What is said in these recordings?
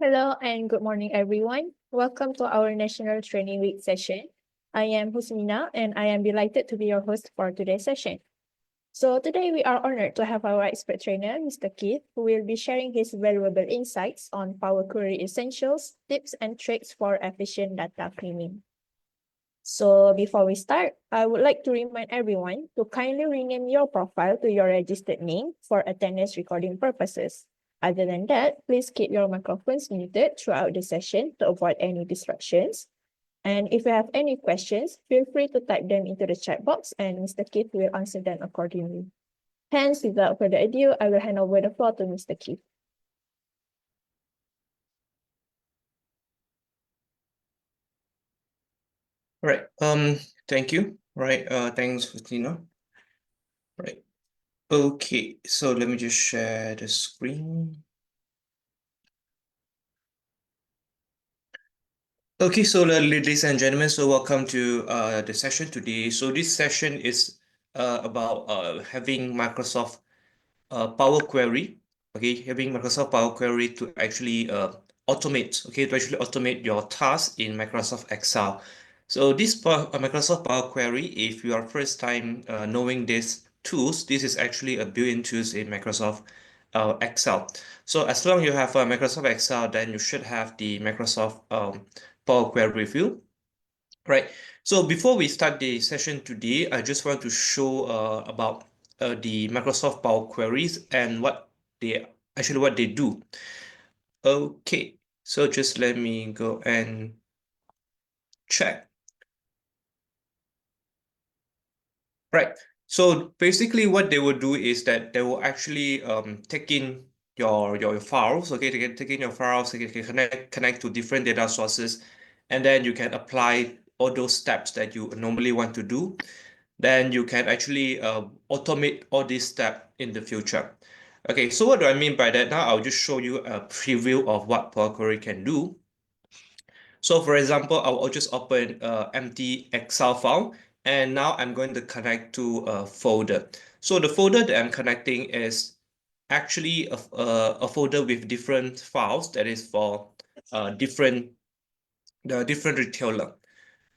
Hello and good morning, everyone. Welcome to our National Training Week session. I am Husnina and I am delighted to be your host for today's session. So today we are honored to have our expert trainer, Mr. Keith, who will be sharing his valuable insights on Power Query essentials, tips and tricks for efficient data cleaning. So before we start, I would like to remind everyone to kindly rename your profile to your registered name for attendance recording purposes. Other than that, please keep your microphones muted throughout the session to avoid any distractions. And if you have any questions, feel free to type them into the chat box and Mr. Keith will answer them accordingly. Hence, without further ado, I will hand over the floor to Mr. Keith. Right. Thank you. Right. Thanks, Fatina. Right. Okay, so let me just share the screen. Okay, so ladies and gentlemen, so welcome to the session today. So this session is about having Microsoft Power Query. Okay, having Microsoft Power Query to actually automate. Okay, to actually automate your tasks in Microsoft Excel. So this Microsoft Power Query, if you are first time knowing these tools, this is actually a built-in tools in Microsoft Excel. So as long as you have Microsoft Excel, then you should have the Microsoft Power Query with you. Right. So before we start the session today, I just want to show about the Microsoft Power Queries and what they do. Okay, so just let me go and check. Right. So basically what they will do is that they will actually take in your files, okay? They can take in your files, they can connect to different data sources, and then you can apply all those steps that you normally want to do. Then you can actually automate all these steps in the future. Okay, so what do I mean by that? Now I'll just show you a preview of what Power Query can do. So for example, I'll just open an empty Excel file, and now I'm going to connect to a folder. So the folder that I'm connecting is actually a folder with different files that is for different retailer.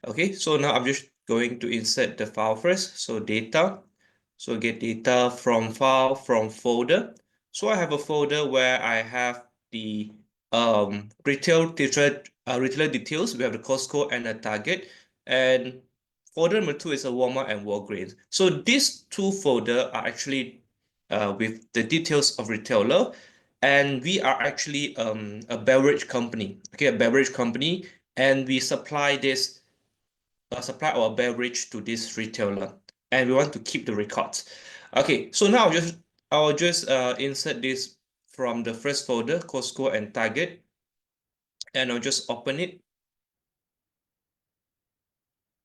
Okay, so now I'm just going to insert the file first. So data, so get data from file from folder. So I have a folder where I have the retailer details. We have the Costco and the Target, and folder number 2 is a Walmart and Walgreens. So these two folders are actually with the details of retailer, and we are actually a beverage company. Okay, a beverage company, and we supply our beverage to this retailer, and we want to keep the records. Okay, so now I'll just insert this from the first folder, Costco and Target, and I'll just open it.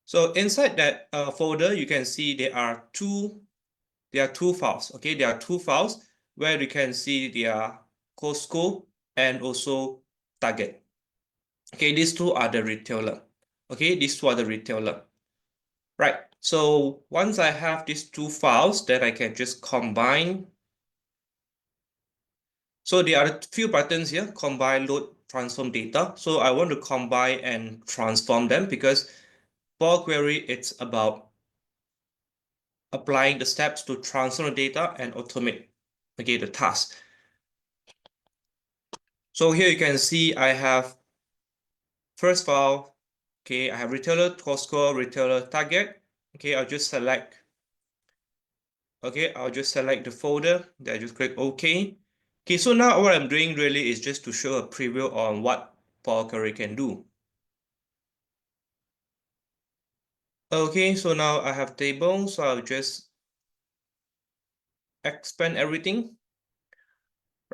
So inside that folder, you can see there are two files. Okay, there are two files where you can see there Costco and also Target. Okay, these two are the retailer. Okay, these two are the retailer. Right, so once I have these two files, then I can just combine. So there are a few buttons here, combine, load, transform data. So I want to combine and transform them because Power Query, it's about applying the steps to transform the data and automate, okay, the task. So here you can see I have first file, okay, I have retailer, Costco, retailer, Target. Okay, I'll just select the folder. Then I just click OK. Okay, so now what I'm doing really is just to show a preview on what Power Query can do. Okay, so now I have tables, so I'll just expand everything.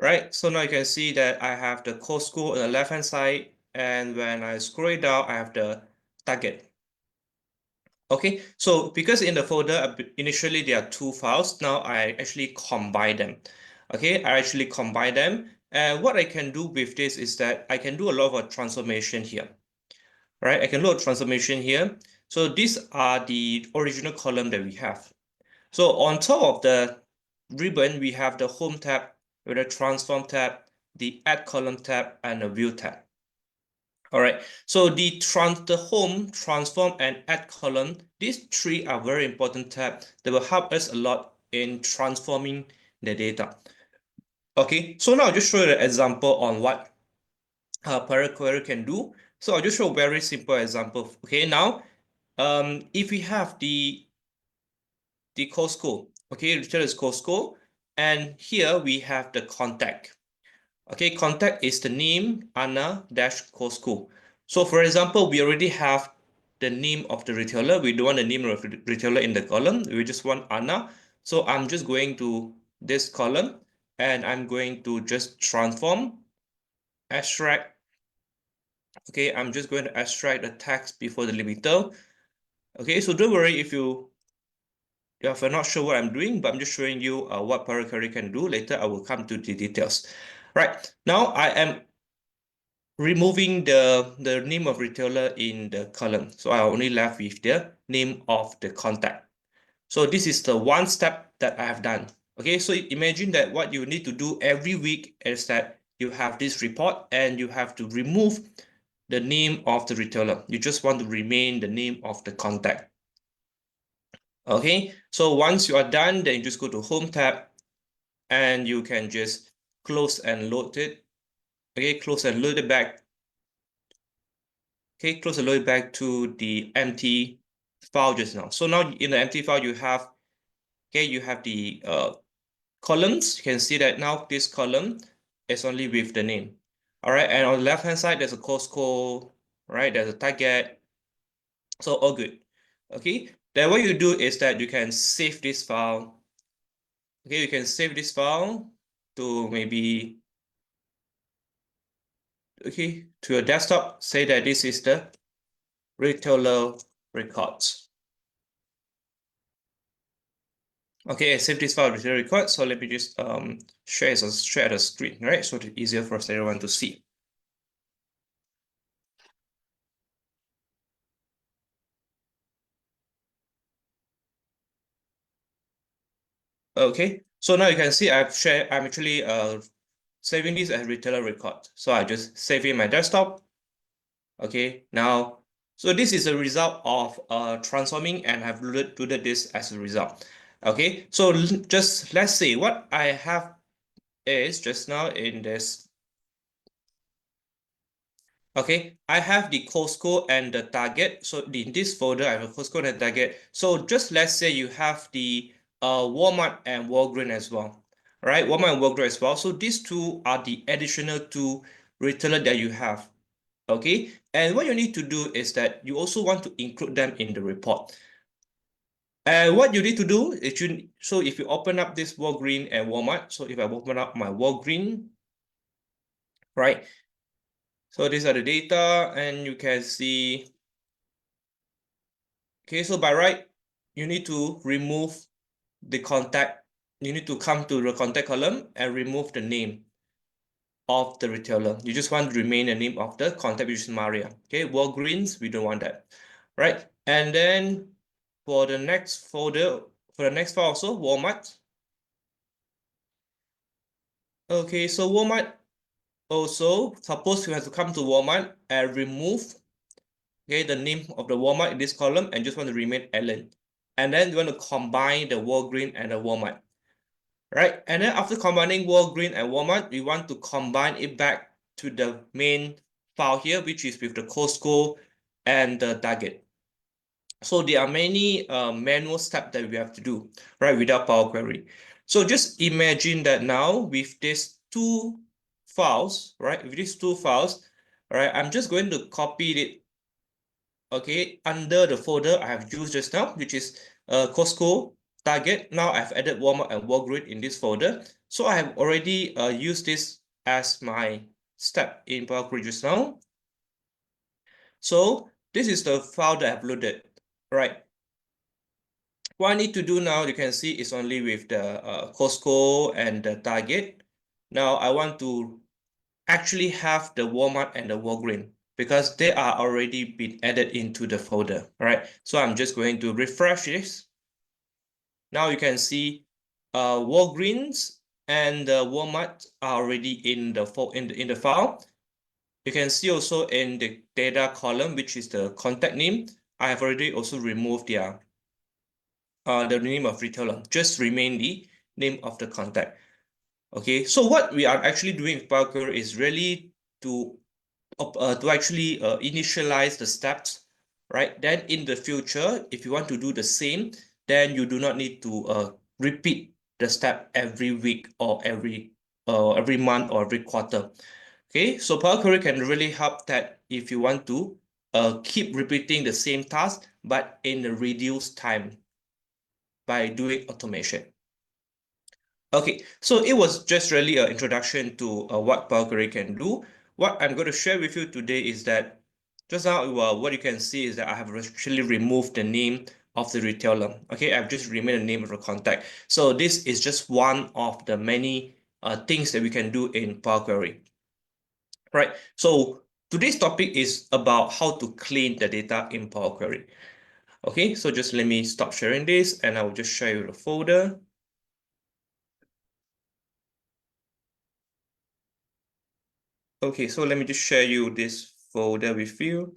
Right, so now you can see that I have the Costco on the left-hand side, and when I scroll it down, I have the Target. Okay, so because in the folder, initially there are two files, now I actually combine them. Okay, I actually combine them. And what I can do with this is that I can do a lot of transformation here. Right, I can do a transformation here. So these are the original column that we have. So on top of the ribbon, we have the Home tab, with the Transform tab, the Add Column tab, and the View tab. All right, so the home, transform, and add column, these three are very important tabs that will help us a lot in transforming the data. Okay, so now I'll just show you an example on what Power Query can do. So I'll just show a very simple example. Okay, now if we have the Costco, okay, return is Costco, and here we have the contact. Okay, contact is the name Anna-Costco. So for example, we already have the name of the retailer. We don't want the name of the retailer in the column. We just want Anna. So I'm just going to this column and I'm going to just transform, extract. Okay, I'm just going to extract the text before the limiter. Okay, so don't worry if you're not sure what I'm doing, but I'm just showing you what Power Query can do. Later, I will come to the details. Right, now I am removing the name of retailer in the column. So I only left with the name of the contact. So this is the one step that I have done. Okay, so imagine that what you need to do every week is that you have this report and you have to remove the name of the retailer. You just want to remain the name of the contact. Okay, so once you are done, then you just go to Home tab and you can just close and load it. Okay, close and load it back. Okay, close and load it back to the empty file just now. So now in the empty file, you have the columns. You can see that now this column is only with the name. All right, and on the left hand side, there's a Costco, right? There's a Target. So all good. Okay, then what you do is that you can save this file. Okay, you can save this file to maybe, okay, to your desktop. Say that this is the retailer records. Okay, I saved this file with the record. So let me just share the screen, right? So it's easier for everyone to see. Okay, so now you can see I'm actually saving this as retailer record. So I just save in my desktop. Okay, now, so this is a result of transforming and I've loaded this as a result. Okay, so just let's say what I have is just now in this. Okay, I have the Costco and the Target. So in this folder, I have a Costco and a Target. So just let's say you have the Walmart and Walgreens as well. All right, Walmart and Walgreens as well. So these two are the additional two retailer that you have. Okay, and what you need to do is that you also want to include them in the report. And what you need to do is so if you open up this Walgreens and Walmart, so if I open up my Walgreens, right? So these are the data and you can see, okay, so by right, you need to remove the contact. You need to come to the contact column and remove the name of the retailer. You just want to remain the name of the contact, which is Maria. Okay, Walgreens, we don't want that, right? And then for the next folder, for the next file also, Walmart. Okay, so Walmart also, suppose you have to come to Walmart and remove, okay, the name of the Walmart in this column and just want to remain Ellen. And then you want to combine the Walgreens and the Walmart, right? And then after combining Walgreens and Walmart, we want to combine it back to the main file here, which is with the Costco and the Target. So there are many manual steps that we have to do, right, without Power Query. So just imagine that now with these two files, right, with these two files, right, I'm just going to copy it, okay, under the folder I have used just now, which is Costco, Target. Now I've added Walmart and Walgreens in this folder. So I have already used this as my step in Power Query just now. So this is the file that I've loaded, right? What I need to do now, you can see is only with the Costco and the Target. Now I want to actually have the Walmart and the Walgreens because they are already been added into the folder, right? So I'm just going to refresh this. Now you can see Walgreens and the Walmart are already in the file. You can see also in the data column, which is the contact name, I have already also removed their the name of retailer, just remain the name of the contact. Okay, so what we are actually doing with Power Query is really to actually initialize the steps, right? Then in the future, if you want to do the same, then you do not need to repeat the step every week or every month or every quarter. Okay, so Power Query can really help that if you want to keep repeating the same task, but in a reduced time by doing automation. Okay, so it was just really an introduction to what Power Query can do. What I'm going to share with you today is that just now, what you can see is that I have actually removed the name of the retailer. Okay, I've just removed the name of the contact. So this is just one of the many things that we can do in Power Query. Right, so today's topic is about how to clean the data in Power Query. Okay, so just let me stop sharing this and I will just share you the folder. Okay, so let me just share you this folder with you.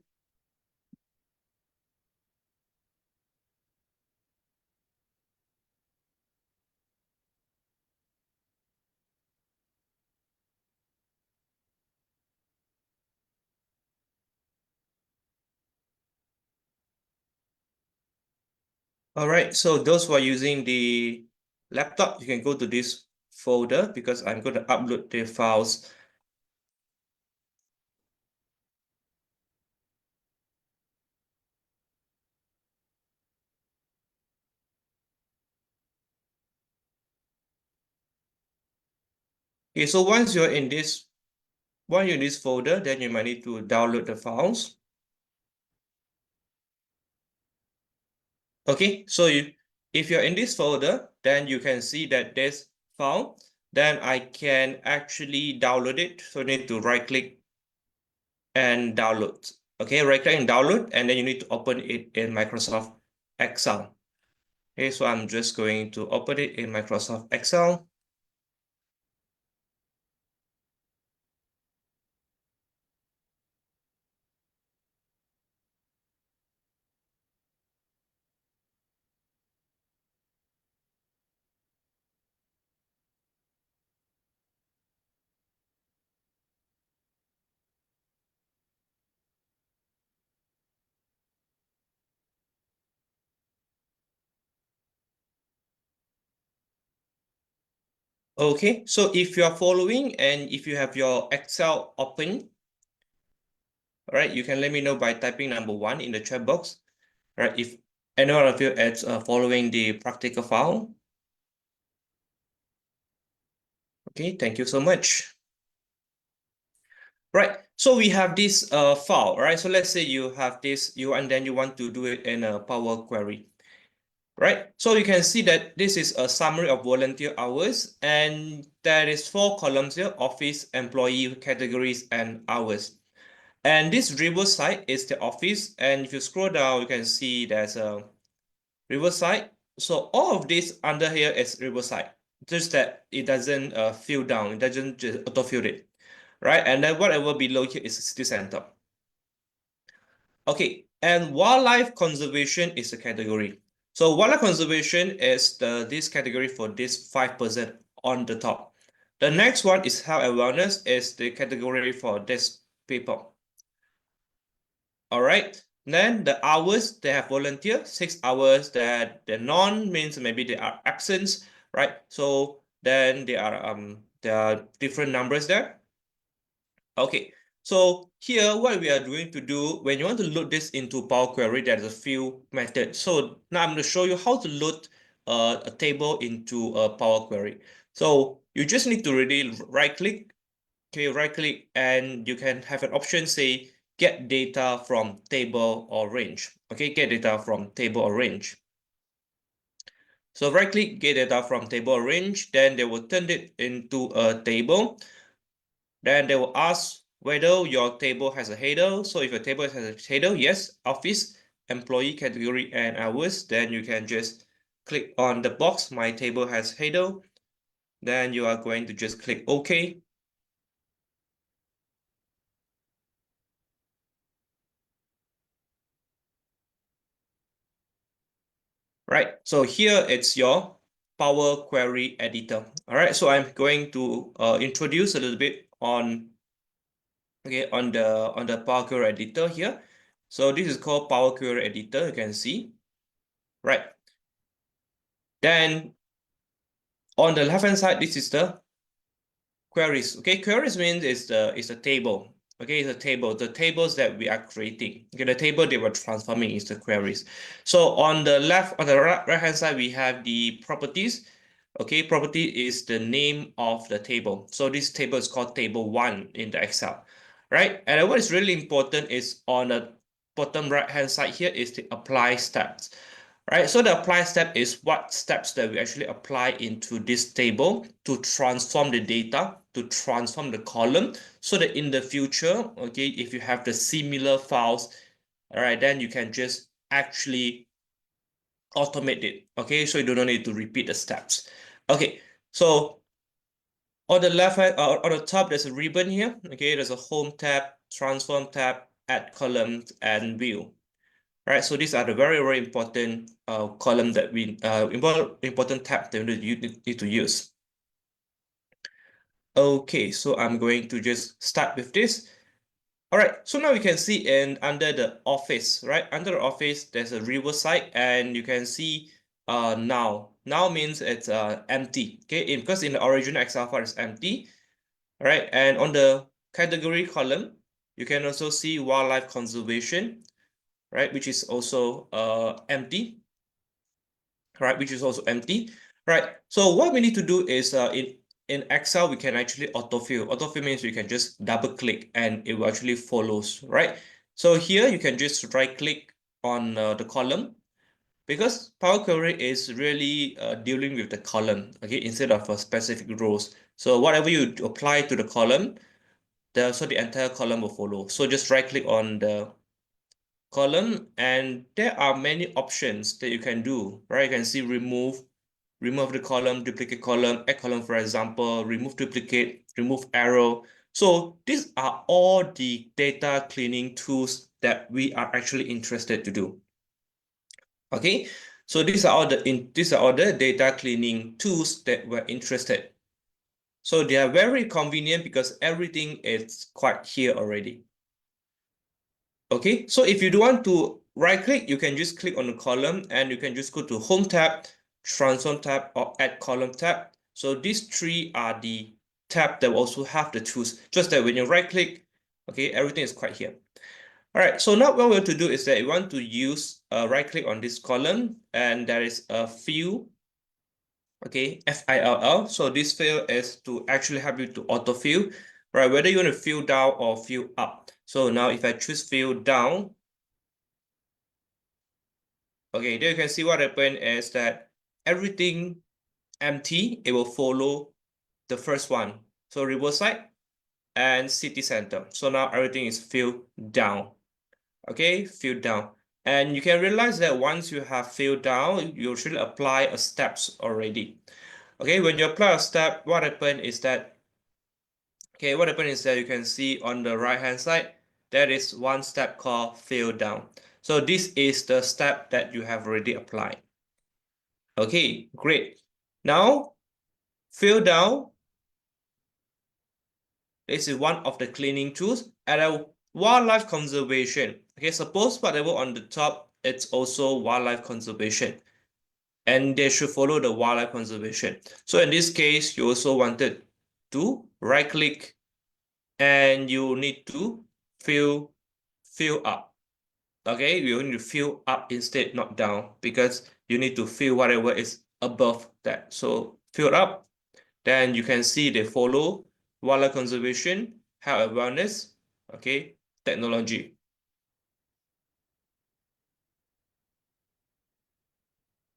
All right, so those who are using the laptop, you can go to this folder because I'm going to upload the files. Okay, so once you're in this folder, then you might need to download the files. Okay, so if you're in this folder, then you can see that there's file. Then I can actually download it. So you need to right click and download. Okay, right click and download, and then you need to open it in Microsoft Excel. Okay, so I'm just going to open it in Microsoft Excel. Okay, so if you are following and if you have your Excel open, all right, you can let me know by typing number 1 in the chat box. All right, if any one of you is following the practical file. Okay, thank you so much. Right, so we have this file, right? So let's say you have this, and then you want to do it in a Power Query. Right, so you can see that this is a summary of volunteer hours, and there is 4 columns here: office, employee, categories, and hours. And this Riverside is the office, and if you scroll down, you can see there's a Riverside. So all of this under here is Riverside, just that it doesn't fill down, it doesn't just auto-fill it, right? And then whatever below here is city center. Okay, and wildlife conservation is the category. So wildlife conservation is this category for this 5% on the top. The next one is health and wellness is the category for this people. All right. Then the hours they have volunteer, 6 hours that the non means maybe they are absent, right? So then there are different numbers there. Okay. So here, what we are going to do, when you want to load this into Power Query, there's a few methods. So now I'm going to show you how to load a table into a Power Query. So you just need to really right click, okay, right click, and you can have an option, say, get data from table or range. Okay, get data from table or range. So right click, get data from table or range, then they will turn it into a table. Then they will ask whether your table has a header. So if your table has a header, yes, office, employee, category, and hours, then you can just click on the box, my table has header. then you are going to just click OK. Right, so here it's your Power Query editor. All right, so I'm going to introduce a little bit on on the Power Query editor here. So this is called Power Query editor, you can see. Right. Then on the left hand side, this is the queries. Okay, queries means it's a table. Okay, it's a table. The tables that we are creating. Okay, the table that we're transforming is the queries. So on the right hand side, we have the properties. Okay, property is the name of the table. So this table is called table 1 in the Excel, right? And what is really important is on the bottom right hand side here is the apply steps. Right, so the apply step is what steps that we actually apply into this table to transform the data, to transform the column, so that in the future, okay, if you have the similar files, all right, then you can just actually automate it, okay, so you don't need to repeat the steps. Okay, so on the left hand, on the top, there's a ribbon here, okay, there's a home tab, transform tab, add columns, and view. Right, so these are the very, very important column that we important tab that you need to use. Okay, so I'm going to just start with this. All right, so now you can see in under the office, right? Under the office, there's a riverside, and you can see now. Now means it's empty. Okay, because in the original Excel file it's empty. All right, and on the category column, you can also see wildlife conservation, right, which is also empty, right, which is also empty, right? So what we need to do is in Excel we can actually autofill. Autofill means you can just double click and it will actually follows, right? So here you can just right click on the column, because Power Query is really dealing with the column, okay, instead of specific rows. So whatever you apply to the column, the entire column will follow. So just right click on the column, and there are many options that you can do, right? You can see remove the column, duplicate column, add column, for example, remove duplicate, remove arrow. So these are all the data cleaning tools that we are actually interested to do. Okay, so these are all the data cleaning tools that we're interested. So they are very convenient because everything is quite here already. Okay, so if you do want to right click, you can just click on the column and you can just go to Home tab, Transform tab, or Add column tab. So these three are the tab that will also have the tools. Just that when you right click, okay, everything is quite here. All right, so now what we want to do is that you want to use right click on this column, and there is a fill, okay, FILL. So this fill is to actually help you to autofill, right? Whether you want to fill down or fill up. So now if I choose fill down, okay, there you can see what happened is that everything empty, it will follow the first one. So Riverside and City Center. So now everything is filled down. Okay, filled down. And you can realize that once you have filled down, you should apply a steps already. Okay, when you apply a step, what happened is that, okay, what happened is that you can see on the right hand side, there is one step called fill down. So this is the step that you have already applied. Okay, great. Now, fill down. This is one of the cleaning tools. And wildlife conservation. Okay, suppose whatever on the top, it's also wildlife conservation. And they should follow the wildlife conservation. So in this case, you also wanted to right click and you need to fill up. Okay, you need to fill up instead, not down, because you need to fill whatever is above that. So fill up, then you can see they follow wildlife conservation, health awareness, okay, technology.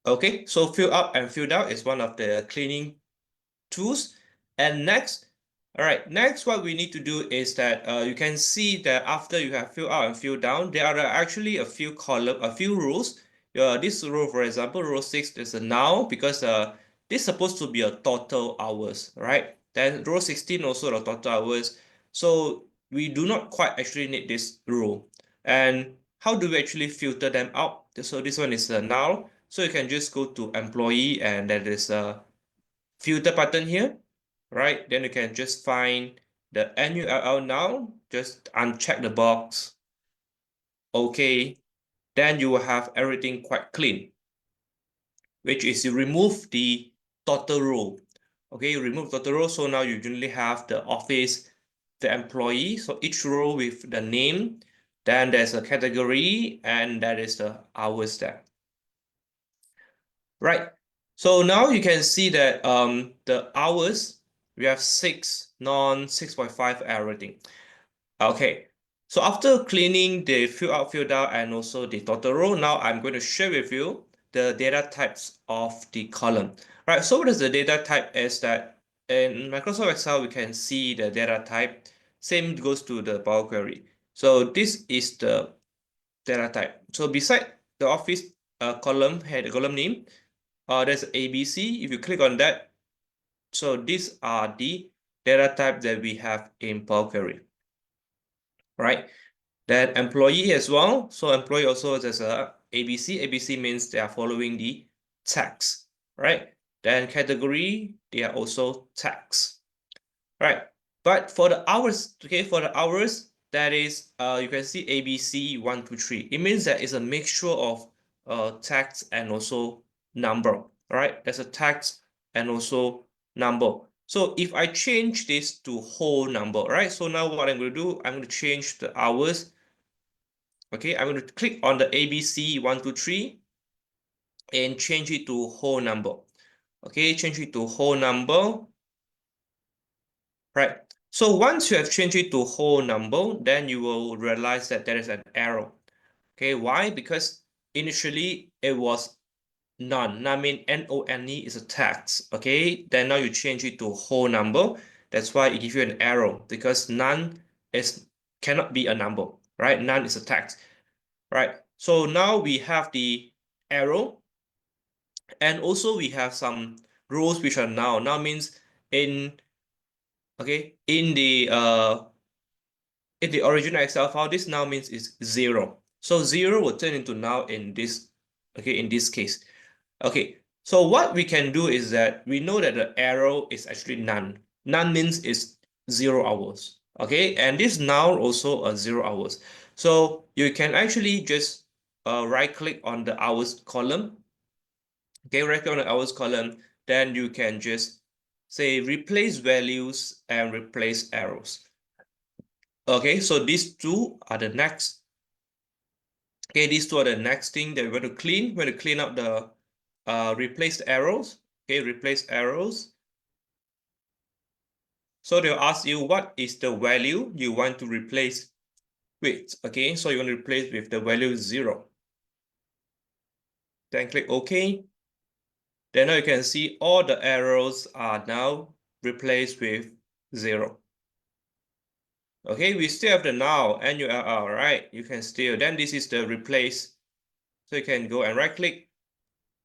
Okay, so fill up and fill down is one of the cleaning tools. And next, all right, next what we need to do is that you can see that after you have filled out and filled down, there are actually a few rows. This row, for example, row 6 is a now because this is supposed to be a total hours, right? Then row 16 also the total hours. So we do not quite actually need this row. And how do we actually filter them out? So this one is a null. So you can just go to employee and there is a filter button here, right? Then you can just find the NULL null, just uncheck the box. Okay, then you will have everything quite clean, which is you remove the total row. Okay, you remove total row, so now you generally have the office, the employee, so each row with the name, then there's a category, and that is the hours there. Right. So now you can see that the hours, we have 6, non, 6.5, everything. Okay. So after cleaning the fill out, fill down, and also the total row, now I'm going to share with you the data types of the column. Right. So what is the data type is that in Microsoft Excel, we can see the data type. Same goes to the Power Query. So this is the data type. So beside the office column, had the column name, there's ABC. If you click on that, so these are the data type that we have in Power Query, right? Then employee as well. So employee also there's a ABC. ABC means they are following the tags, right? Then category, they are also tags, right? But for the hours, okay, for the hours, that is, you can see ABC 1, 2, 3. It means that it's a mixture of text and also number, right? There's a text and also number. So if I change this to whole number, right? So now what I'm going to do, I'm going to change the hours. Okay, I'm going to click on the ABC 1, 2, 3 and change it to whole number. Okay, change it to whole number. Right. So once you have changed it to whole number, then you will realize that there is an error. Okay, why? Because initially it was none. None mean N-O-N-E is a text. Okay, then now you change it to whole number. That's why it gives you an error because none is cannot be a number, right? None is a text, right? So now we have the error, and also we have some rules which are now. Now means in okay in the original Excel file, this now means is 0. So 0 will turn into null in this, okay, in this case. Okay, so what we can do is that we know that the arrow is actually none. None means is 0 hours. Okay, and this null also a 0 hours. So you can actually just right click on the hours column. Okay, right click on the hours column, then you can just say replace values and replace arrows. Okay, so these two are the next. Okay, these two are the next thing that we're going to clean. We're going to clean up the replace arrows. Okay, replace arrows. So they'll ask you what is the value you want to replace with. Okay, so you want to replace with the value 0. Then click OK. Then now you can see all the arrows are now replaced with 0. Okay, we still have the null, NULL, right? You can still, then this is the replace. So you can go and right click,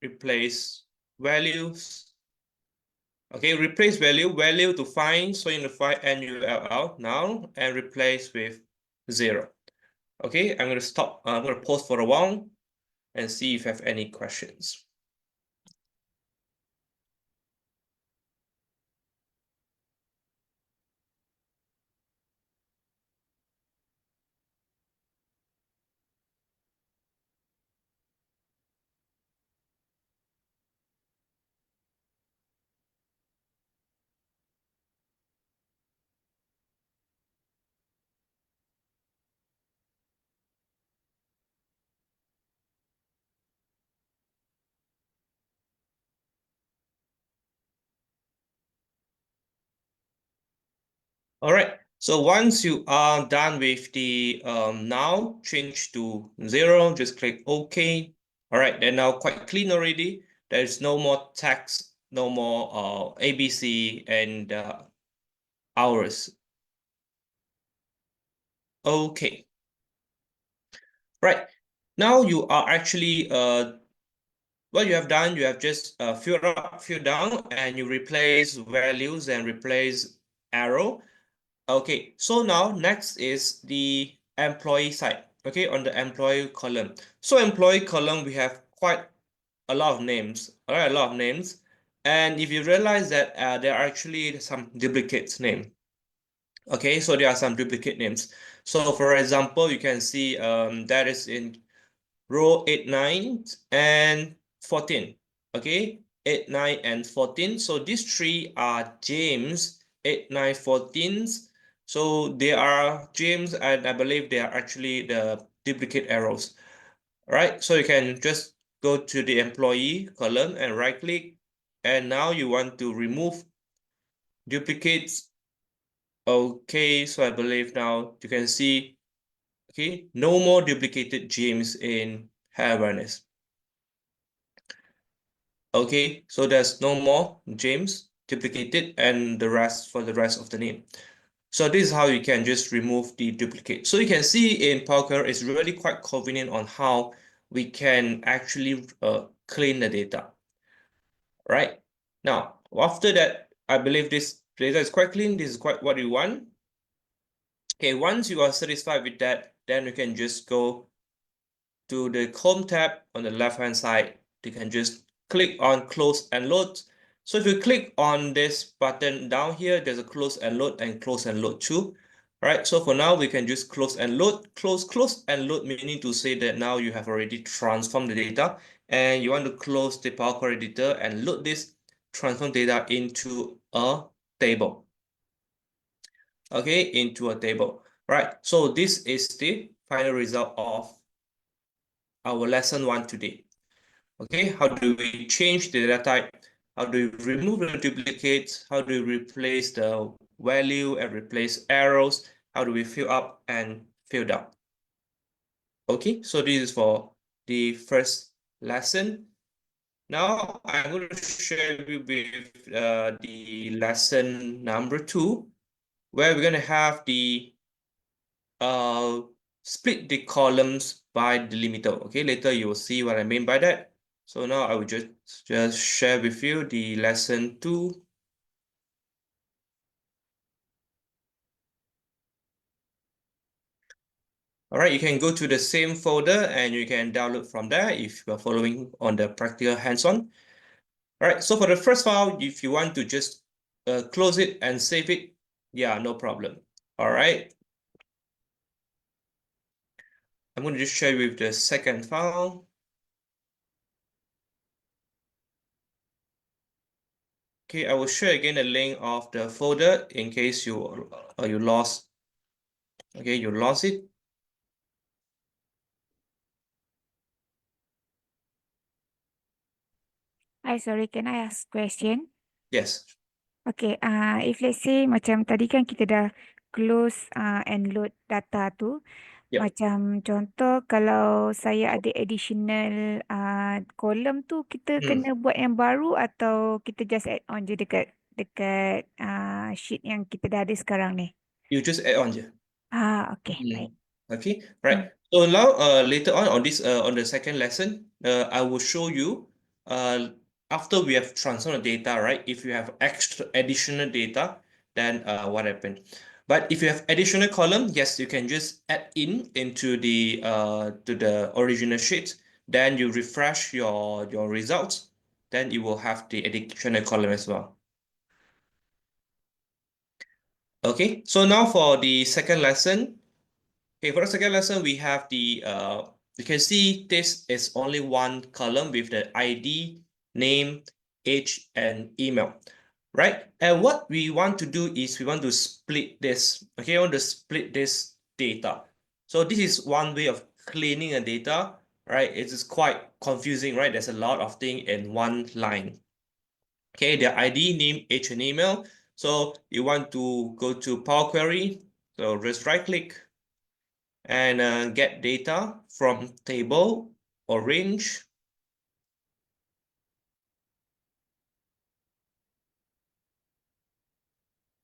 replace values. Okay, replace value to find. So you find NULL now and replace with 0. Okay, I'm going to stop. I'm going to pause for a while and see if you have any questions. All right. So once you are done with the now, change to 0, just click OK. All right, they're now quite clean already. There's no more text, no more ABC and hours. Okay. Right. Now you are actually what you have done, you have just filled up, filled down, and you replace values and replace arrow. Okay, so now next is the employee side. Okay, on the employee column. So employee column, we have quite a lot of names. All right, a lot of names. And if you realize that there are actually some duplicates name. Okay, so there are some duplicate names. So for example, you can see that is in row 8, 9, and 14. Okay, 8, 9, and 14. So these three are James, 8, 9, 14. So they are James, and I believe they are actually the duplicate arrows. All right, so you can just go to the employee column and right click, and now you want to remove duplicates. Okay, so I believe now you can see, okay, no more duplicated James in hair awareness. Okay, so there's no more James duplicated and the rest for the rest of the name. So this is how you can just remove the duplicate. So you can see in Power Query, it's really quite convenient on how we can actually clean the data. Right? Now, after that, I believe this data is quite clean. This is quite what you want. Okay, once you are satisfied with that, then you can just go to the Home tab on the left-hand side. You can just click on Close and Load. So if you click on this button down here, there's a Close and Load and Close and Load too. Right, so for now, we can just close and load, close and load, meaning to say that now you have already transformed the data and you want to close the Power Query editor and load this transform data into a table. Okay, into a table. Right, so this is the final result of our lesson 1 today. Okay, how do we change the data type? How do we remove the duplicates? How do we replace the value and replace arrows? How do we fill up and fill down? Okay, so this is for the first lesson. Now I'm going to share with you the lesson number 2, where we're going to have the uh, split the columns by delimiter. Okay, later you will see what I mean by that. So now I will just share with you the lesson 2. All right, you can go to the same folder and you can download from there if you are following on the practical hands-on. All right, so for the first file, if you want to just close it and save it, yeah, no problem. All right. I'm going to just share with the second file. Okay, I will share again the link of the folder in case you lost. Okay, you lost it. Hi, sorry, can I ask question? Yes. Okay, if let's say macam tadi kan kita dah close and load data tu, Yep. macam contoh kalau saya ada additional column tu, kita kena buat yang baru atau kita just add on je dekat sheet yang kita dah ada sekarang ni? You just add on je. Okay, baik. Okay, right. So now later on this on the second lesson, I will show you after we have transformed the data, right? If you have extra additional data, then what happened? But if you have additional column, yes, you can just add into the to the original sheet. Then you refresh your results. Then you will have the additional column as well. Okay, so now for the second lesson. Okay, for the second lesson, we have the, you can see this is only one column with the ID, name, age, and email, right? And what we want to do is we want to split this, okay? We want to split this data. So this is one way of cleaning a data, right? It is quite confusing, right? There's a lot of things in one line. Okay, the ID, name, age, and email. So you want to go to Power Query, so just right click, and get data from table or range.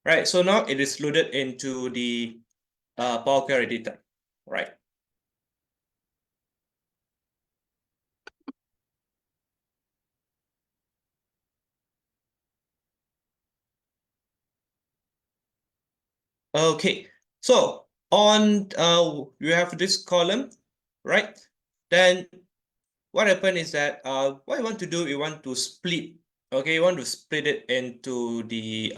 Right, so now it is loaded into the Power Query data, right? Okay, so on you have this column, right? Then what happened is that what you want to do, you want to split. Okay, you want to split it into the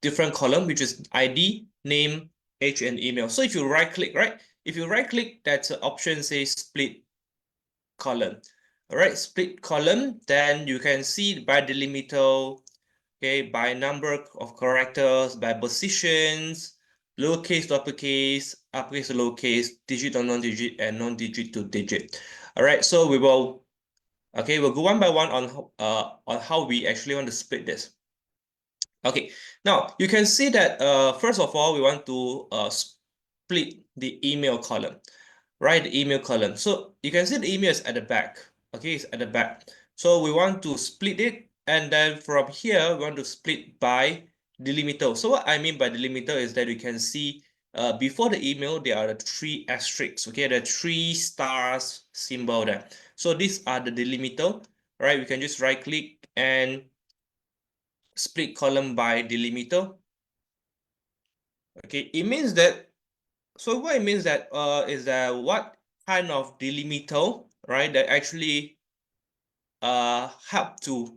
different column, which is ID, name, age, and email. So if you right click, right? If you right click, that option says split column. All right, split column, then you can see by delimiter, okay, by number of characters, by positions, lowercase to uppercase, uppercase to lowercase, digit to non-digit, and non-digit to digit. All right, so we will, okay, we'll go one by one on how we actually want to split this. Okay, now you can see that first of all, we want to split the email column, right? The email column. So you can see the email is at the back. Okay, it's at the back. So we want to split it, and then from here, we want to split by delimiter. So what I mean by delimiter is that you can see before the email, there are the 3 asterisks. Okay, the 3 stars symbol there. So these are the delimiter, right? We can just right click and split column by delimiter. Okay, it means that, so what it means that is that what kind of delimiter, right, that actually help to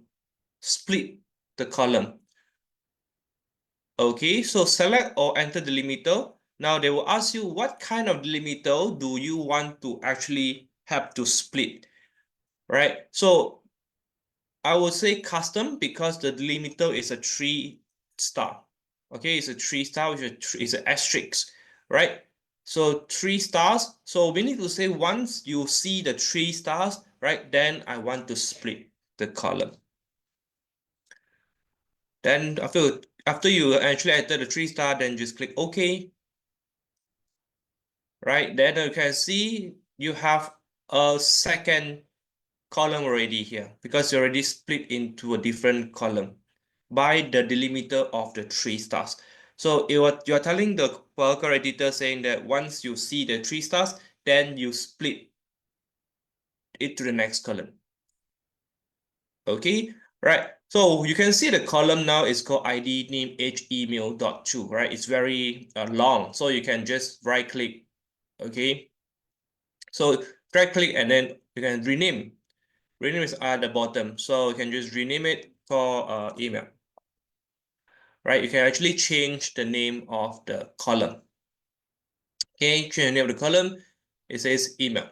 split the column. Okay, so select or enter delimiter. Now they will ask you what kind of delimiter do you want to actually have to split, right? So I would say custom because the delimiter is a 3 star. Okay, it's a 3 star, which is an asterisk, right? So 3 stars. So we need to say once you see the 3 stars, right, then I want to split the column. Then after you actually enter the 3 star, then just click OK. Right, then you can see you have a second column already here because you already split into a different column by the delimiter of the 3 stars. So you are telling the worker editor saying that once you see the 3 stars, then you split it to the next column. Okay, right. So you can see the column now is called ID name age email dot two, right? It's very long, so you can just right click. Okay, so right click and then you can rename. Rename is at the bottom, so you can just rename it for email. Right, you can actually change the name of the column. Okay, change the name of the column. It says email.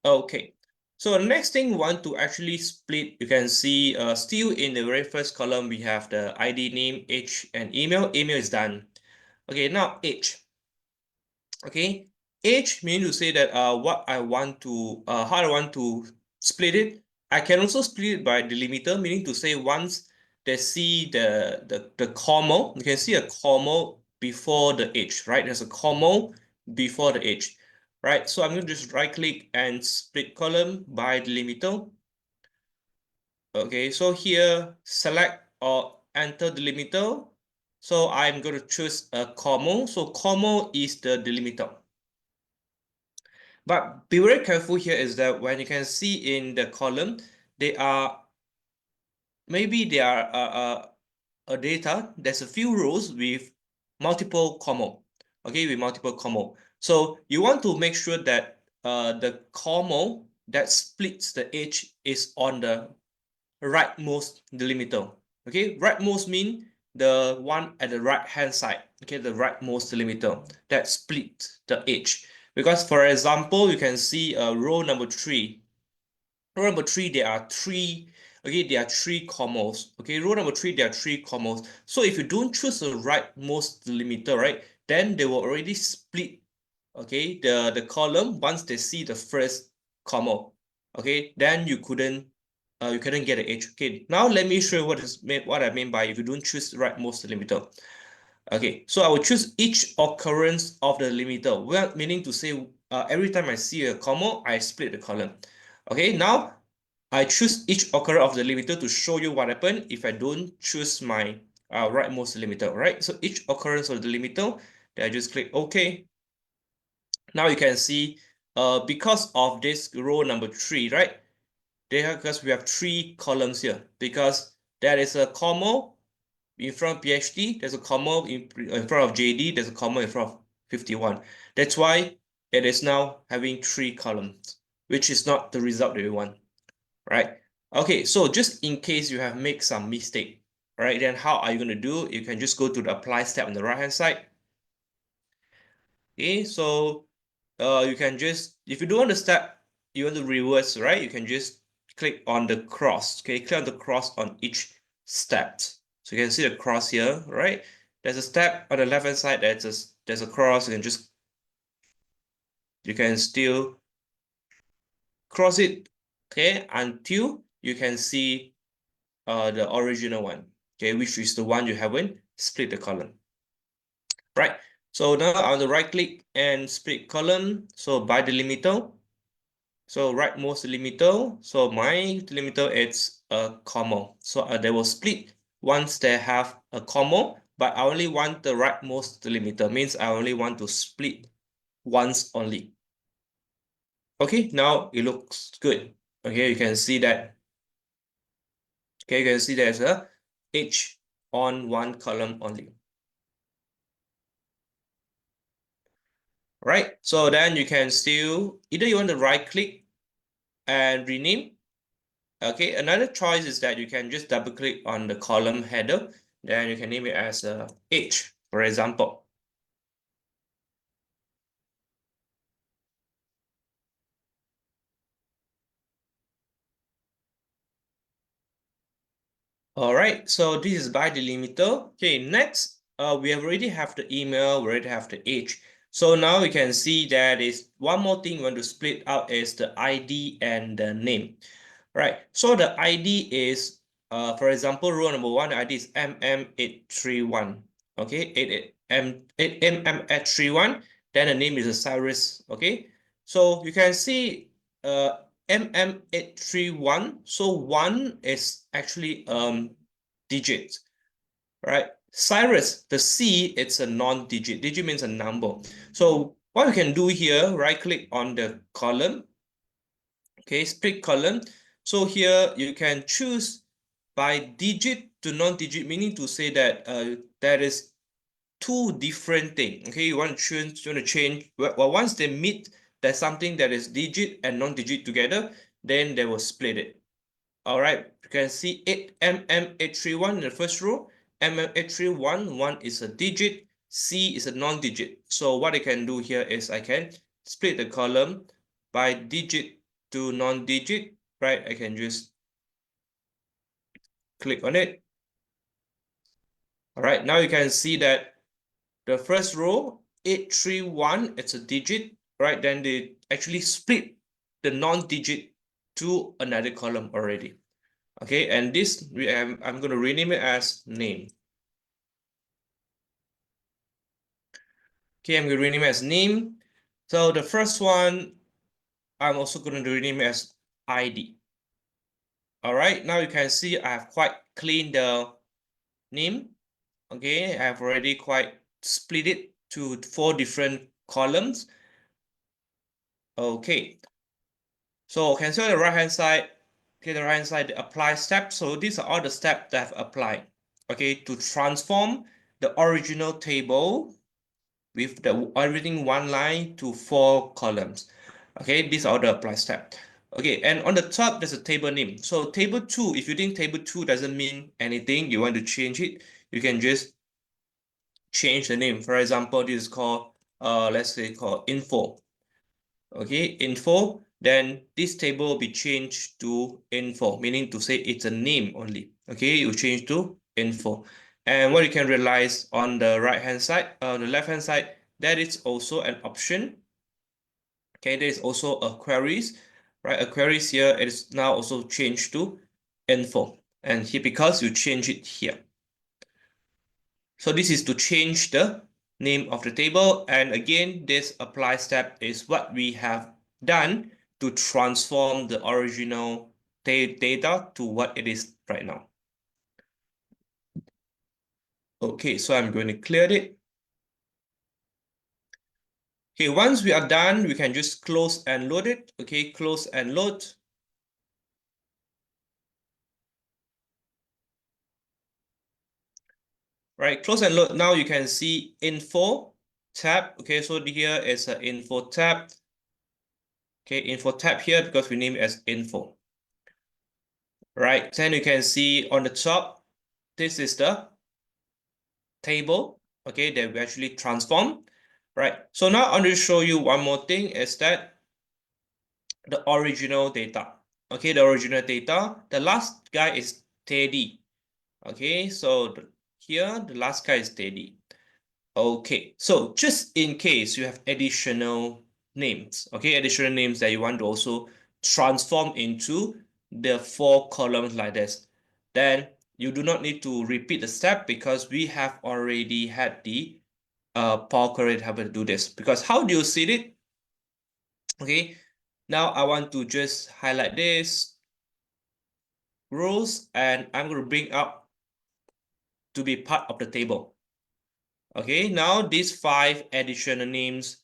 Okay, so the next thing we want to actually split, you can see still in the very first column, we have the ID name, age, and email. Email is done. Okay, now age. Okay, age means to say that what I want to, how I want to split it. I can also split it by delimiter, meaning to say once they see the comma, you can see a comma before the age, right? There's a comma before the age, right? So I'm going to just right click and split column by delimiter. Okay, so here select or enter delimiter. So I'm going to choose a comma. So comma is the delimiter. But be very careful here is that when you can see in the column, they are maybe they are a data. There's a few rows with multiple comma. Okay, with multiple comma. So you want to make sure that the comma that splits the age is on the rightmost delimiter. Okay, rightmost mean the one at the right hand side. Okay, the rightmost delimiter that splits the age. Because for example, you can see row number 3. Row number 3, there are 3. Okay, there are 3 commas. Okay, row number 3, there are 3 commas. So if you don't choose the rightmost delimiter, right, then they will already split. Okay, the column once they see the first comma. Okay, then you couldn't get an age. Okay, now let me show you what I mean by if you don't choose the rightmost delimiter. Okay, so I will choose each occurrence of the limiter, well, meaning to say every time I see a comma, I split the column. Okay, now I choose each occurrence of the limiter to show you what happened if I don't choose my rightmost delimiter, right? So each occurrence of the delimiter, then I just click OK. Now you can see because of this row number 3, right? because we have 3 columns here, because there is a comma in front of PhD, there's a comma in front of JD, there's a comma in front of 51. That's why it is now having 3 columns, which is not the result that we want, right? Okay, so just in case you have made some mistake, right, then how are you going to do? You can just go to the apply step on the right hand side. Okay, so you can just, if you don't want to step, you want to reverse, right? You can just click on the cross. Okay, click on the cross on each step. So you can see the cross here, right? There's a step on the left hand side. There's a cross. You can still cross it, okay, until you can see the original one, okay, which is the one you haven't split the column, right? So now I want to right click and split column. So by delimiter. So rightmost delimiter. So my delimiter is a comma. So they will split once they have a comma, but I only want the rightmost delimiter. Means I only want to split once only. Okay, now it looks good. Okay, you can see that. Okay, you can see there's a H on one column only. Right, so then you can still, either you want to right click and rename. Okay, another choice is that you can just double click on the column header, then you can name it as H, for example. All right, so this is by delimiter. Okay, next, we already have the email, we already have the age. So now we can see that is one more thing we want to split out is the ID and the name. Right, so the ID is, for example, row number 1, the ID is MM831. Okay, 8MM831. Then the name is Cyrus. Okay, so you can see MM831. So 1 is actually digit, right? Cyrus, the C, it's a non-digit. Digit means a number. So what we can do here, right click on the column. Okay, split column. So here you can choose by digit to non-digit, meaning to say that there is 2 different things. Okay, you want to change. Well, once they meet, there's something that is digit and non-digit together, then they will split it. All right, you can see 8MM831 in the first row. MM831, 1 is a digit, C is a non-digit. So what I can do here is I can split the column by digit to non-digit, right? I can just click on it. All right, now you can see that the first row, 831, it's a digit, right? Then they actually split the non-digit to another column already. Okay, and this I'm going to rename it as name. Okay, I'm going to rename it as name. So the first one, I'm also going to rename it as ID. All right, now you can see I have quite cleaned the name. Okay, I have already quite split it to 4 different columns. Okay, so can see on the right hand side, okay, the right hand side, the apply step. So these are all the steps that I've applied, okay, to transform the original table with the everything 1 line to 4 columns. Okay, these are the apply step. Okay, and on the top, there's a table name. So table 2, if you think table 2 doesn't mean anything, you want to change it, you can just change the name. For example, this is called, let's say called info. Okay, info, then this table will be changed to info, meaning to say it's a name only. Okay, you change to info. And what you can realize on the right hand side, on the left hand side, that is also an option. Okay, there is also a queries, right? A queries here, it is now also changed to info. And here, because you change it here. So this is to change the name of the table. And again, this apply step is what we have done to transform the original data to what it is right now. Okay, so I'm going to clear it. Okay, once we are done, we can just close and load it. Okay, close and load. right? Close and load. Now you can see info tab. Okay, so here is an info tab. Okay, info tab here because we name it as info. Right, then you can see on the top, this is the table, okay, that we actually transform. Right, so now I'm going to show you one more thing is that the original data. Okay, the original data, the last guy is Teddy. Okay, so here the last guy is Teddy. Okay, so just in case you have additional names, okay, additional names that you want to also transform into the 4 columns like this, then you do not need to repeat the step because we have already had the Power Query to help us do this. Because how do you see it? Okay, now I want to just highlight this rows and I'm going to bring up to be part of the table. Okay, now these 5 additional names,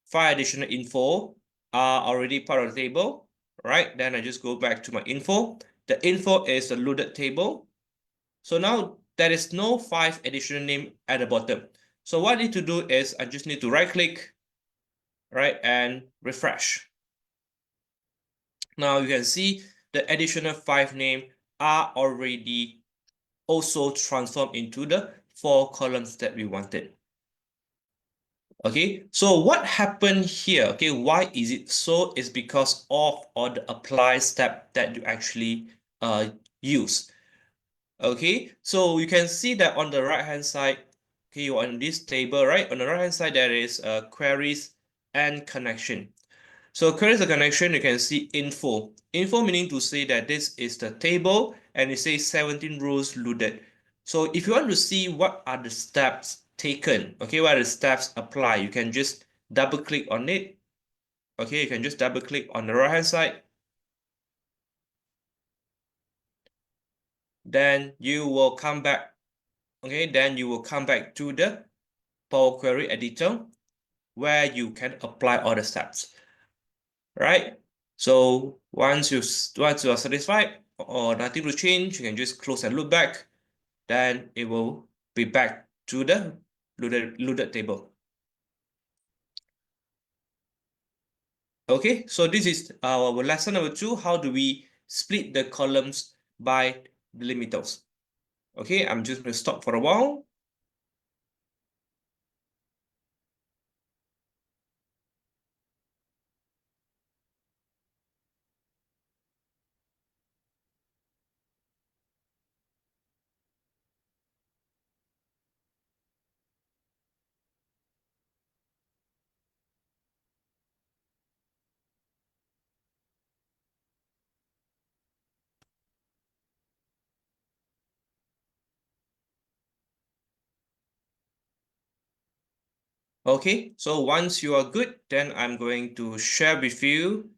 5 additional info are already part of the table, right? Then I just go back to my info. The info is the loaded table. So now there is no 5 additional name at the bottom. So what I need to do is I just need to right click, right, and refresh. Now you can see the additional 5 name are already also transformed into the 4 columns that we wanted. Okay, so what happened here? Okay, why is it so? It's because of all the apply step that you actually use. Okay, so you can see that on the right hand side, okay, you're on this table, right? On the right hand side, there is queries and connection. So queries and connection, you can see info. Info meaning to say that this is the table and it says 17 rows loaded. So if you want to see what are the steps taken, okay, what are the steps apply, you can just double click on it. Okay, you can just double click on the right hand side. Then you will come back. Okay, then you will come back to the Power Query editor where you can apply all the steps. Right? So once you are satisfied or nothing to change, you can just close and loop back. Then it will be back to the loaded table. Okay, so this is our lesson number 2. How do we split the columns by delimiters? Okay, I'm just going to stop for a while. Okay, so once you are good, then I'm going to share with you,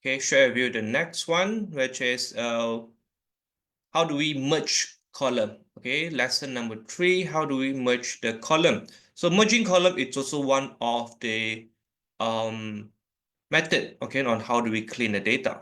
okay, share with you the next one, which is how do we merge column? Okay, lesson number 3, how do we merge the column? So merging column is also one of the method, okay, on how do we clean the data.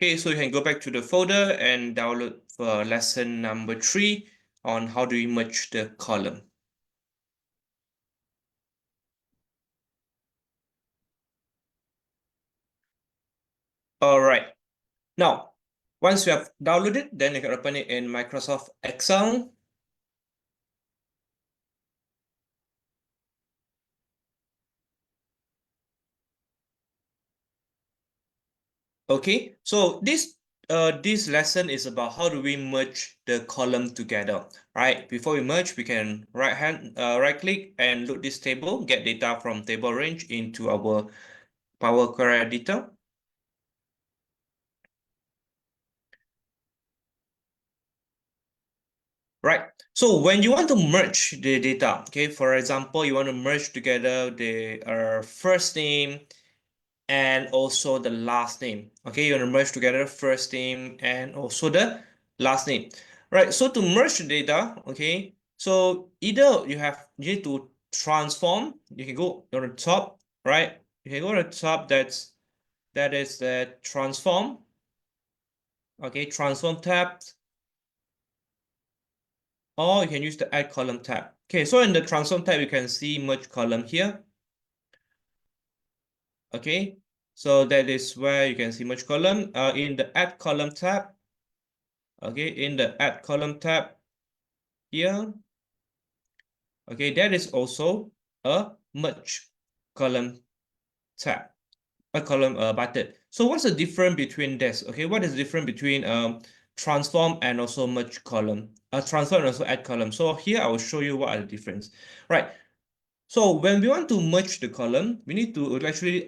Okay, so you can go back to the folder and download for lesson number 3 on how do we merge the column. All right. Now, once you have downloaded, then you can open it in Microsoft Excel. Okay, so this lesson is about how do we merge the column together, right? Before we merge, we can right click and load this table, get data from table range into our Power Query editor. Right. So when you want to merge the data, okay, for example, you want to merge together the first name and also the last name. Okay, you want to merge together first name and also the last name. Right. So to merge the data, okay, So either you need to transform, you can go on the top, right? You can go to the top, that is the transform. Okay, transform tab, or you can use the add column tab. Okay, so in the transform tab, you can see merge column here. Okay, so that is where you can see merge column. In the add column tab, okay, in the add column tab here, okay, that is also a merge column tab, a column button. So what's the difference between this? Okay, what is the difference between transform and also merge column? Transform and also add column. So here I will show you what are the difference. Right. So when we want to merge the column, we need to actually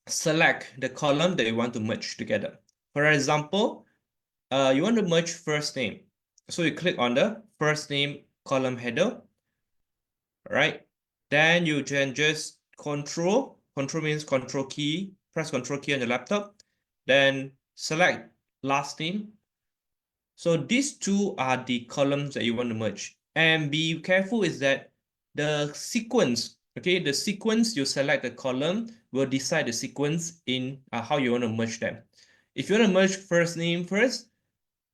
select the column that you want to merge together. For example, you want to merge first name. So you click on the first name column header, right? Then you can just control means control key, press control key on your laptop, then select last name. So these two are the columns that you want to merge. And be careful is that the sequence, okay, the sequence you select the column will decide the sequence in how you want to merge them. If you want to merge first name first,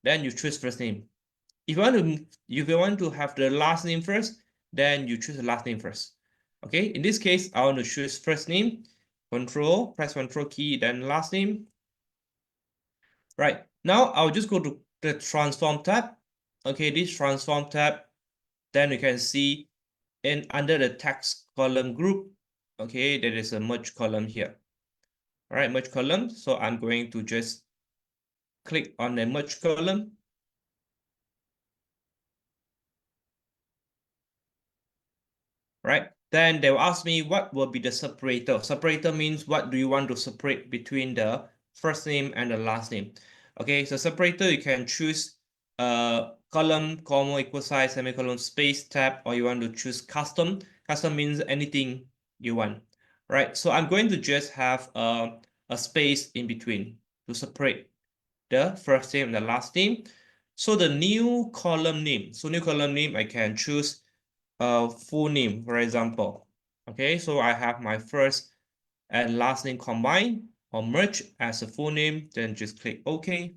then you choose first name. If you want to have the last name first, then you choose the last name first. Okay, in this case, I want to choose first name, press control key, then last name. Right, now I'll just go to the transform tab. Okay, this transform tab, then you can see under the text column group, okay, there is a merge column here. All right, merge column. So I'm going to just click on the merge column. Right, then they will ask me what will be the separator. Separator means what do you want to separate between the first name and the last name. Okay, so separator, you can choose column, comma, equal size, semicolon, space, tab, or you want to choose custom. Custom means anything you want. Right, so I'm going to just have a space in between to separate the first name and the last name. So the new column name, I can choose full name, for example. Okay, so I have my first and last name combined or merge as a full name, then just click OK.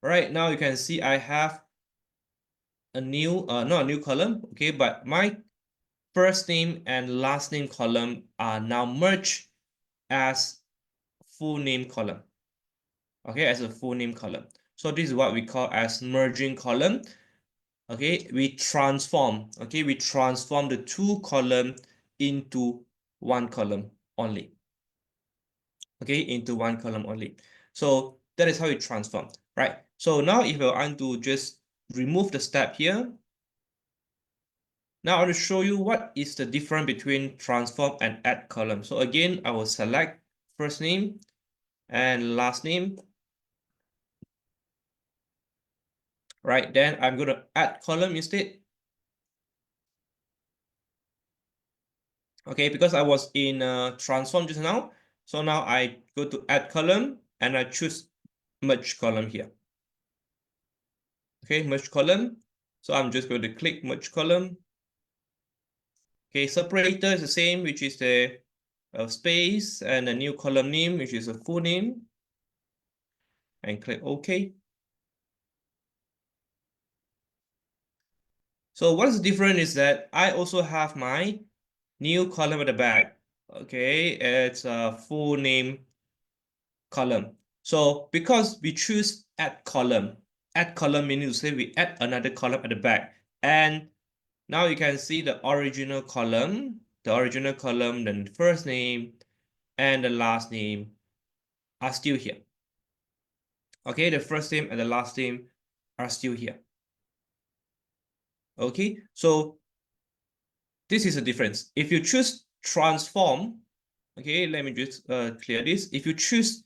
Right now you can see I have a new, not a new column, okay, but my first name and last name column are now merged as full name column. Okay, as a full name column. So this is what we call as merging column. Okay, we transform the two column into one column only. Okay, into one column only. So that is how you transform, right? So now if I want to just remove the step here, now I will show you what is the difference between transform and add column. So again, I will select first name and last name. Right, then I'm going to add column instead. Okay, because I was in transform just now. So now I go to add column and I choose merge column here. Okay, merge column. So I'm just going to click merge column. Okay, separator is the same, which is the space, and a new column name, which is a full name. And click OK. So what is different is that I also have my new column at the back. Okay, it's a full name column. So because we choose add column meaning to say we add another column at the back. And now you can see the original column, then the first name and the last name are still here. Okay, the first name and the last name are still here. Okay, so this is a difference. If you choose transform, okay, let me just clear this. If you choose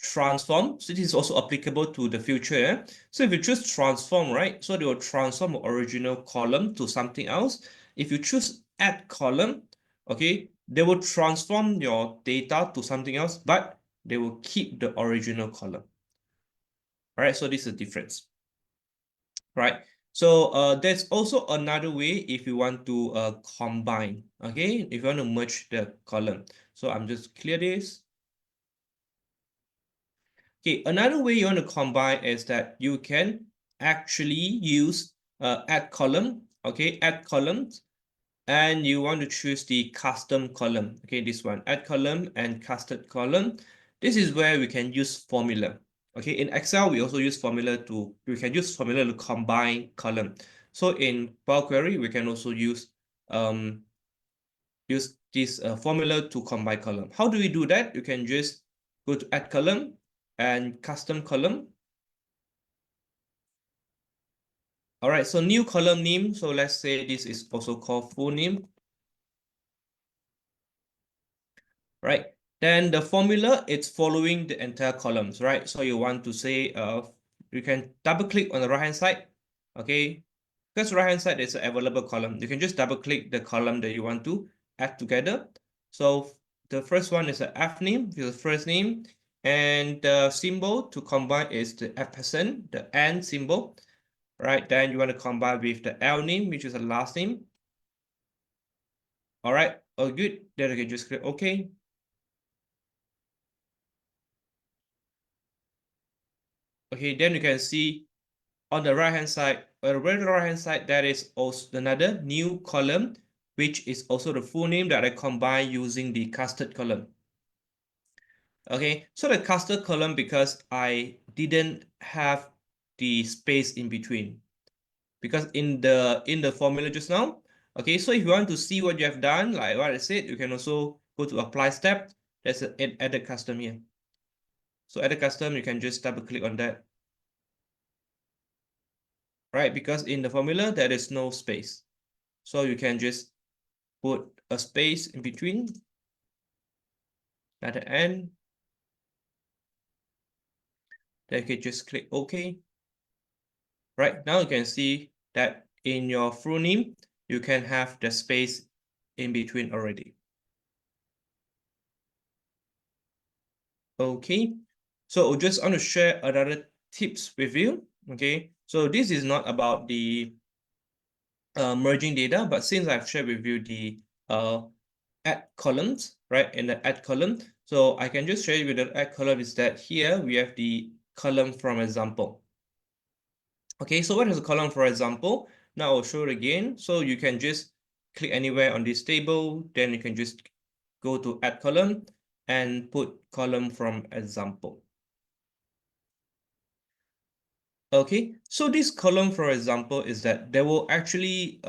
transform, so this is also applicable to the future. So if you choose transform, right, so they will transform the original column to something else. If you choose add column, okay, they will transform your data to something else, but they will keep the original column. All right, so this is the difference. right? So there's also another way if you want to combine, okay? If you want to merge the column. So I'm just clear this. Okay, another way you want to combine is that you can actually use add column, okay? Add columns, and you want to choose the custom column, okay? This one, add column and custom column. This is where we can use formula. Okay, in Excel, we also use formula we can use formula to combine column. So in Power Query, we can also use this formula to combine column. How do we do that? You can just go to add column and custom column. All right, so new column name. So let's say this is also called full name. Right? Then the formula, it's following the entire columns, right? So you want to say, you can double click on the right hand side, okay? Because right hand side is an available column. You can just double click the column that you want to add together. So the first one is the F name, the first name, and the symbol to combine is the F%, the N symbol, right? Then you want to combine with the L name, which is the last name. All right, oh good. Then you can just click OK. Okay, then you can see on the right hand side, on the right hand side, that is also another new column, which is also the full name that I combine using the custard column. Okay, so the custard column, because I didn't have the space in between, because in the formula just now. Okay, so if you want to see what you have done, like what I said, you can also go to apply step. There's an add custom here. So add a custom, you can just double click on that. Right, because in the formula there is no space, so you can just put a space in between at the end. Then you can just click OK. Right, now you can see that in your full name you can have the space in between already. Okay, so just want to share another tips with you. Okay, so this is not about the merging data, but since I've shared with you the add columns, right, in the add column, so I can just show you with the add column is that here we have the column from example. Okay, so what is a column for example? Now I'll show it again. So you can just click anywhere on this table, then you can just go to add column and put column from example. Okay, so this column, for example, is that they will actually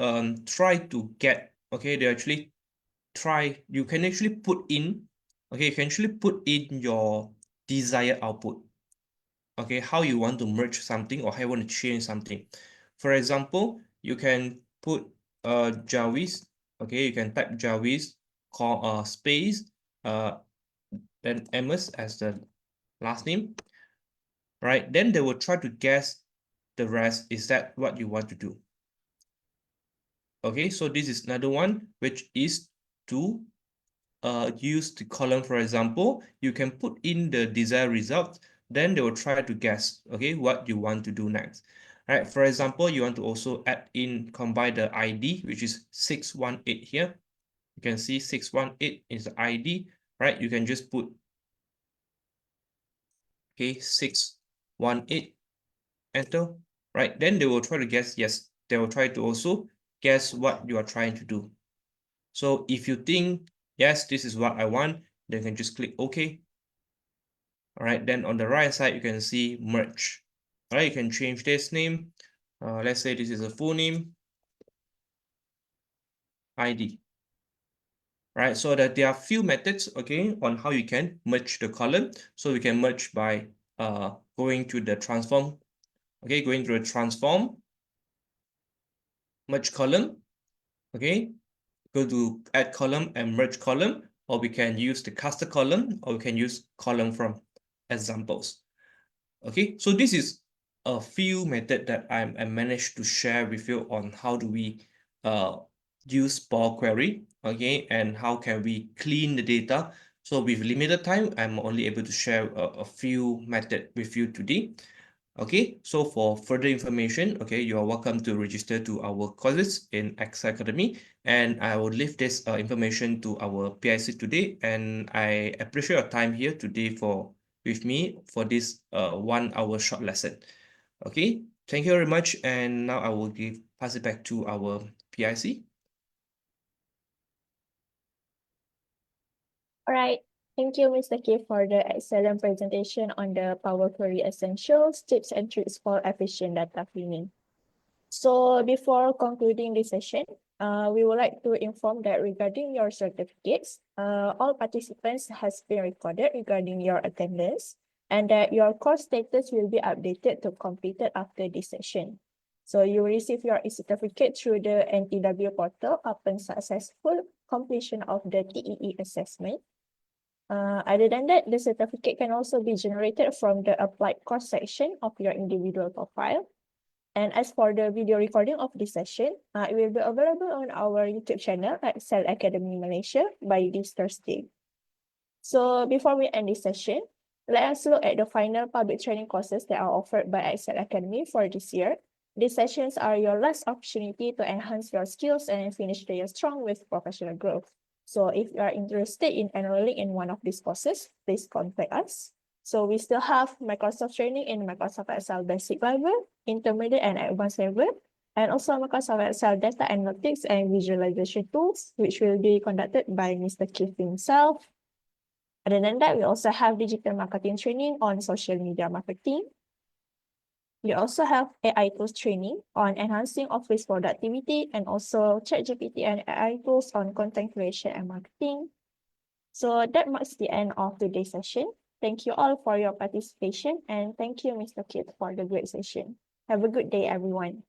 try to get, okay, they actually try, you can actually put in, okay, you can actually put in your desired output, okay, how you want to merge something or how you want to change something. For example, you can put Jarvis, okay, you can type Jarvis, call space, then Amos as the last name, right? Then they will try to guess the rest. Is that what you want to do? Okay, so this is another one, which is to use the column, for example, you can put in the desired result, then they will try to guess, okay, what you want to do next. All right, for example, you want to also add in, combine the ID, which is 618 here. You can see 618 is the ID, right? You can just put, okay, 618, enter, right? Then they will try to guess, yes, they will try to also guess what you are trying to do. So if you think, yes, this is what I want, then you can just click OK. All right, then on the right side, you can see merge. All right, you can change this name. Let's say this is a full name, ID. Right, so that there are few methods, okay, on how you can merge the column. So we can merge by going to the transform, okay, going to the transform, merge column, okay, go to add column and merge column, or we can use the custom column, or we can use column from examples. Okay, so this is a few method that I managed to share with you on how do we use Power Query, okay, and how can we clean the data. So with limited time, I'm only able to share a few method with you today. Okay, so for further information, okay, you are welcome to register to our courses in Excel Academy, and I will leave this information to our PIC today. And I appreciate your time here today with me for this 1 hour short lesson. Okay, thank you very much. And now I will pass it back to our PIC. All right. Thank you, Mr. K, for the excellent presentation on the Power Query Essentials, Tips and Tricks for Efficient Data Cleaning. So before concluding this session, we would like to inform that regarding your certificates, all participants has been recorded regarding your attendance, and that your course status will be updated to completed after this session. So you will receive your certificate through the NTW portal upon successful completion of the TEE assessment. Other than that, the certificate can also be generated from the applied course section of your individual profile. And as for the video recording of this session, it will be available on our YouTube channel at Excel Academy Malaysia by this Thursday. So before we end this session, let us look at the final public training courses that are offered by Excel Academy for this year. These sessions are your last opportunity to enhance your skills and finish the year strong with professional growth. So if you are interested in enrolling in one of these courses, please contact us. So we still have Microsoft training in Microsoft Excel basic level, intermediate and advanced level, and also Microsoft Excel data analytics and visualization tools, which will be conducted by Mr. Keith himself. Other than that, we also have digital marketing training on social media marketing. We also have AI tools training on enhancing office productivity, and also ChatGPT and AI tools on content creation and marketing. So that marks the end of today's session. Thank you all for your participation, and thank you, Mr. Kit, for the great session. Have a good day, everyone.